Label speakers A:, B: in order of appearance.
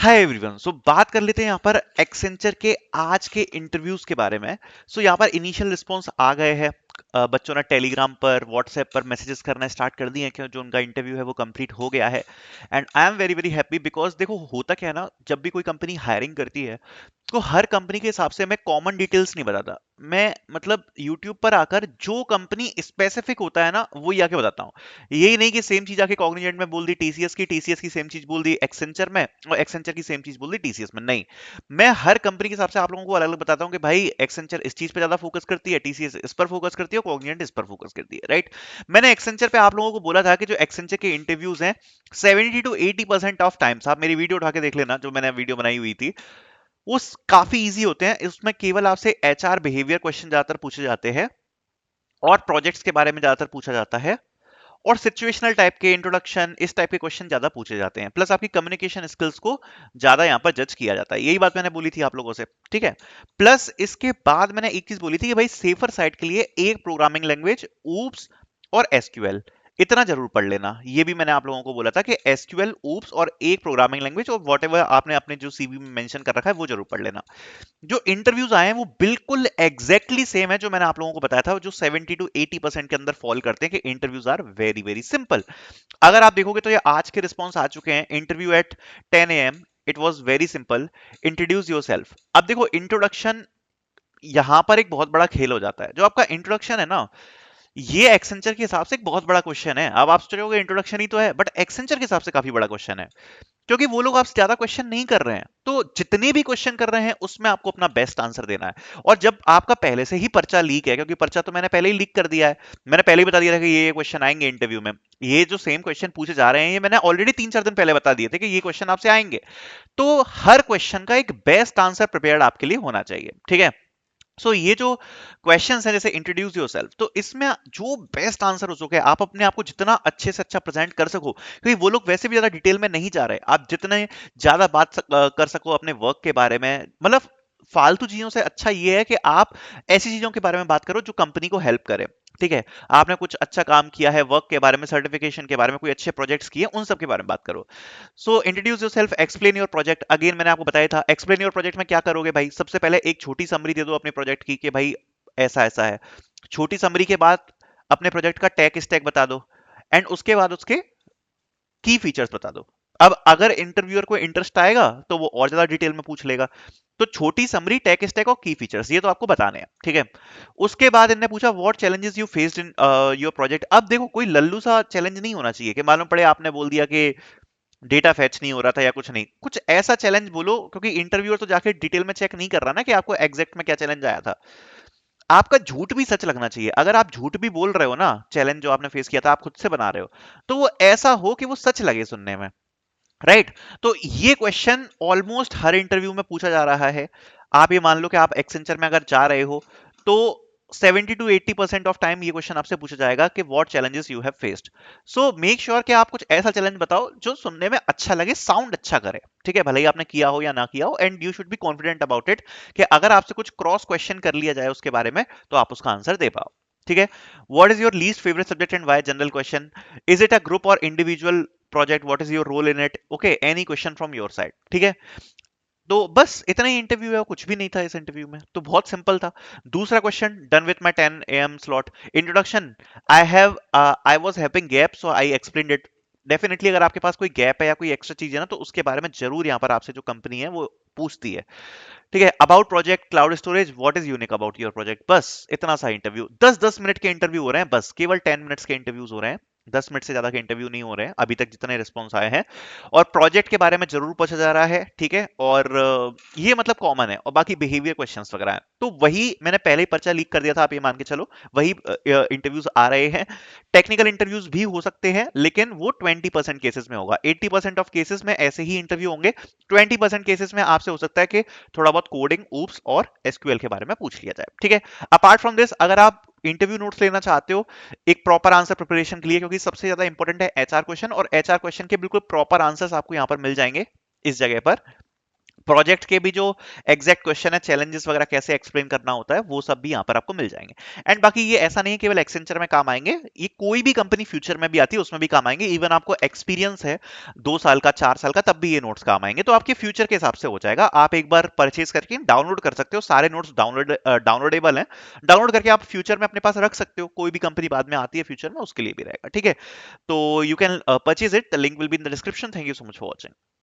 A: Hi everyone. सो बात कर लेते हैं यहाँ पर एक्सेंचर के आज के इंटरव्यूज के बारे में। सो यहाँ पर इनिशियल रिस्पांस आ गए हैं। बच्चों ने टेलीग्राम पर व्हाट्सएप पर मैसेजेस करना स्टार्ट कर दिए हैं कि जो उनका इंटरव्यू है वो कंप्लीट हो गया है। And I am very very happy because देखो होता क्या है ना, जब भी कोई कंपनी हायरिंग करती है तो हर कंपनी के हिसाब से मैं कॉमन डिटेल्स नहीं बताता। मैं मतलब यूट्यूब पर आकर जो कंपनी स्पेसिफिक होता है ना वो ही आके बताता हूँ। यही नहीं कि सेम चीज आके कॉग्निजेंट में बोल दी टीसीएस की सेम चीज बोल दी एक्सेंचर में और एक्सेंचर की सेम चीज बोल दी टीसीएस में। नहीं, मैं हर कंपनी के हिसाब से आप लोगों को अलग अलग बताता हूँ कि भाई एक्सेंचर इस चीज पे ज्यादा फोकस करती है, टीसीएस इस पर फोकस करती है, कॉग्निजेंट इस पर फोकस करती है, राइट। मैंने एक्सेंचर पे आप लोगों को बोला था कि जो एक्सेंचर के इंटरव्यूज हैं 70 to 80% ऑफ टाइम्स, आप मेरी वीडियो उठा के देख लेना जो मैंने वीडियो बनाई हुई थी, वो काफी इजी होते हैं। उसमें केवल आपसे एचआर बिहेवियर क्वेश्चन ज्यादातर पूछे जाते हैं और प्रोजेक्ट्स के बारे में ज्यादातर पूछा जाता है और सिचुएशनल टाइप के इंट्रोडक्शन इस टाइप के क्वेश्चन ज्यादा पूछे जाते हैं। प्लस आपकी कम्युनिकेशन स्किल्स को ज्यादा यहाँ पर जज किया जाता है। यही बात मैंने बोली थी आप लोगों से, ठीक है। प्लस इसके बाद मैंने एक चीज बोली थी कि भाई सेफर साइड के लिए एक प्रोग्रामिंग लैंग्वेज ऊप्स और एसक्यूएल इतना जरूर पढ़ लेना। ये भी मैंने आप लोगों को बोला था कि एसक्यूएल ऊप्स और एक प्रोग्रामिंग लैंग्वेज और वॉट आपने अपने जो सीवी में मेंशन कर रखा है वो जरूर पढ़ लेना। जो इंटरव्यूज आए हैं वो बिल्कुल एग्जैक्टली सेम है जो मैंने आप लोगों को बताया था, जो 70 to 80% के अंदर फॉल करते हैं कि interviews are very very simple. अगर आप देखोगे तो ये आज के रिस्पॉन्स आ चुके हैं। Interview at 10 AM, it was very simple. Introduce your self. अब देखो इंट्रोडक्शन यहां पर एक बहुत बड़ा खेल हो जाता है। जो आपका इंट्रोडक्शन है ना, ये एक्सेंचर के हिसाब से एक बहुत बड़ा क्वेश्चन है। अब आप सोच रहे हो इंट्रोडक्शन ही तो है, बट एक्सेंचर के हिसाब से काफी बड़ा क्वेश्चन है क्योंकि वो लोग आपसे ज्यादा क्वेश्चन नहीं कर रहे हैं। तो जितने भी क्वेश्चन कर रहे हैं उसमें आपको अपना बेस्ट आंसर देना है। और जब आपका पहले से ही पर्चा लीक है, क्योंकि पर्चा तो मैंने पहले ही लीक कर दिया है, मैंने पहले ही बता दिया था कि ये क्वेश्चन आएंगे इंटरव्यू में, ये जो सेम क्वेश्चन पूछे जा रहे हैं ये मैंने ऑलरेडी 3-4 दिन पहले बता दिए थे कि ये क्वेश्चन आपसे आएंगे। तो हर क्वेश्चन का एक बेस्ट आंसर प्रिपेयर्ड आपके लिए होना चाहिए, ठीक है। ये जो क्वेश्चंस है जैसे इंट्रोड्यूस योरसेल्फ, तो इसमें जो बेस्ट आंसर हो सके, आप अपने आप को जितना अच्छे से अच्छा प्रेजेंट कर सको, क्योंकि वो लोग वैसे भी ज्यादा डिटेल में नहीं जा रहे। आप जितने ज्यादा कर सको अपने वर्क के बारे में, मतलब फालतू चीजों से अच्छा ये है कि आप ऐसी चीजों के बारे में बात करो जो कंपनी को हेल्प करे, ठीक है। आपने कुछ अच्छा काम किया है वर्क के बारे में, सर्टिफिकेशन के बारे में, कोई अच्छे प्रोजेक्ट्स किए, उन सब के बारे में बात करो। Introduce yourself, explain your project. Again मैंने आपको बताया था एक्सप्लेन योर प्रोजेक्ट में क्या करोगे भाई, सबसे पहले एक छोटी समरी दे दो अपने प्रोजेक्ट की कि भाई ऐसा ऐसा है। छोटी समरी के बाद अपने प्रोजेक्ट का टेक स्टैक बता दो एंड उसके बाद उसके की फीचर्स बता दो। अब अगर इंटरव्यूअर को इंटरेस्ट आएगा तो वो और ज्यादा डिटेल में पूछ लेगा। तो छोटी समरी, टेक स्टैक और की फीचर्स ये तो आपको बताने हैं, ठीक है। उसके बाद इन्होंने पूछा what challenges you faced in your project. अब देखो कोई लल्लू सा चैलेंज नहीं होना चाहिए कि मालूम पड़े आपने बोल दिया कि डेटा फैच नहीं हो रहा था या कुछ नहीं, कुछ ऐसा चैलेंज बोलो, क्योंकि इंटरव्यूअर तो जाके डिटेल में चेक नहीं कर रहा ना कि आपको एग्जैक्ट में क्या चैलेंज आया था। आपका झूठ भी सच लगना चाहिए। अगर आप झूठ भी बोल रहे हो ना, चैलेंज जो आपने फेस किया था आप खुद से बना रहे हो, तो वो ऐसा हो कि वो सच लगे सुनने में, राइट। तो ये क्वेश्चन ऑलमोस्ट हर इंटरव्यू में पूछा जा रहा है। आप ये मान लो कि आप एक्सेंचर में अगर जा रहे हो तो 70 to 80% ऑफ टाइम ये क्वेश्चन आपसे पूछा जाएगा कि what challenges you have faced. Make sure कि आप कुछ ऐसा चैलेंज बताओ जो सुनने में अच्छा लगे, साउंड अच्छा करे, ठीक है, भले ही आपने किया हो या ना किया हो। And you should be confident about it कि अगर आपसे कुछ क्रॉस क्वेश्चन कर लिया जाए उसके बारे में तो आप उसका आंसर दे पाओ, ठीक है। What is your least favourite subject and why, general question. Is it a group or individual project, what is your role in it, okay, any question from your side, ठीक है। तो बस इतना ही इंटरव्यू है, कुछ भी नहीं था इस इंटरव्यू में, तो बहुत सिंपल था। दूसरा question, done with my 10 AM slot. Introduction, I was having gap so I explained it. Definitely अगर आपके पास कोई गैप है या कोई एक्स्ट्रा चीज है ना, तो उसके बारे में जरूर यहाँ पर आपसे जो कंपनी है वो पूछती है, ठीक है। About project cloud storage, what is unique about your project. बस इतना सा इंटरव्यू, 10-10 मिनट के इंटरव्यू हो रहे हैं, बस केवल 10 मिनट्स के इंटरव्यूज हो रहे हैं, 10 मिनट से ज्यादा के इंटरव्यू नहीं हो रहे हैं अभी तक जितने रिस्पॉन्स आए हैं। और प्रोजेक्ट के बारे में जरूर पूछा जा रहा है, ठीक है। और ये मतलब कॉमन है, और बाकी बिहेवियर क्वेश्चंस वगैरह हैं। तो वही मैंने पहले ही पर्चा लीक कर दिया था, आप ये मान के चलो वही इंटरव्यूज आ रहे हैं। टेक्निकल इंटरव्यूज भी हो सकते हैं लेकिन वो 20% केसेस में होगा, 80% ऑफ केसेस में ऐसे ही इंटरव्यू होंगे। 20% केसेस में आपसे हो सकता है कि थोड़ा बहुत कोडिंग, ऊप्स और एसक्यूएल के बारे में पूछ लिया जाए, ठीक है। अपार्ट फ्रॉम दिस, अगर आप इंटरव्यू नोट्स लेना चाहते हो एक प्रॉपर आंसर प्रिपरेशन के लिए, क्योंकि सबसे ज्यादा इंपॉर्टेंट है एचआर क्वेश्चन, और एचआर क्वेश्चन के बिल्कुल प्रॉपर आंसर्स आपको यहां पर मिल जाएंगे इस जगह पर। प्रोजेक्ट के भी जो एग्जैक्ट क्वेश्चन है, चैलेंजेस वगैरह कैसे एक्सप्लेन करना होता है, वो सब भी यहाँ पर आपको मिल जाएंगे। एंड बाकी ये ऐसा नहीं है केवल एक्सेंचर में काम आएंगे, ये कोई भी कंपनी फ्यूचर में भी आती है उसमें भी काम आएंगे। इवन आपको एक्सपीरियंस है 2 साल का, 4 साल का, तब भी ये नोट्स काम आएंगे। तो आपके फ्यूचर के हिसाब से हो जाएगा। आप एक बार परचेज करके डाउनलोड कर सकते हो, सारे नोट्स डाउनलोडेबल हैं। डाउनलोड करके आप फ्यूचर में अपने पास रख सकते हो, कोई भी कंपनी बाद में आती है फ्यूचर में उसके लिए भी रहेगा। ठीक है, तो you can purchase it, the link will be in the description. Thank you so much for watching.